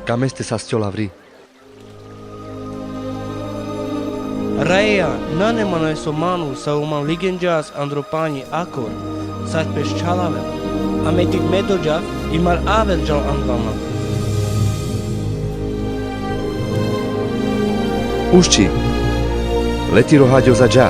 Cam este sastiola vri. Raia, nane manai somanu sa uman ligenjas andropani akor, sat pesčalavel. Ametik medojav imar avel jal andvama. Ušči, leti rohaďo za dža.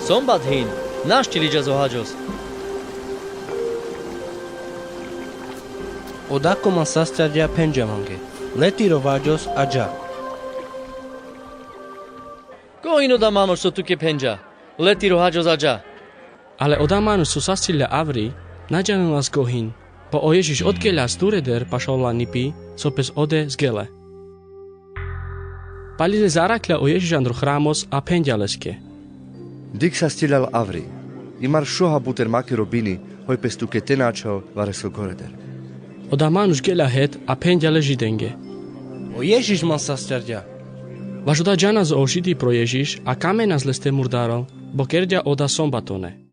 Sombat hin, naštiliđa zohađos. Odako man sastradja penjamange. Leti rovajos aja. Ko ino da manoš so tuke penja? Leti rohađos ađa. Ale odamanu su sastilja avri, nađanu las gohin, po o Ježiš odkeľa z tureder pašola nipi, so pes ode z gele. Palile zarakľa o Ježiš andro chrámos a penďaleske. Dik sastilal avri. Imar šoha buter maki robini, hoj pestuke tenačo vareso goreder. Odamanu z gela het a penďale židenge. O Ježiš man sastradja. Vaš oda džana zo ožidi pro Ježiš a kamena zleste murdaral, bo kerďa oda sombatone.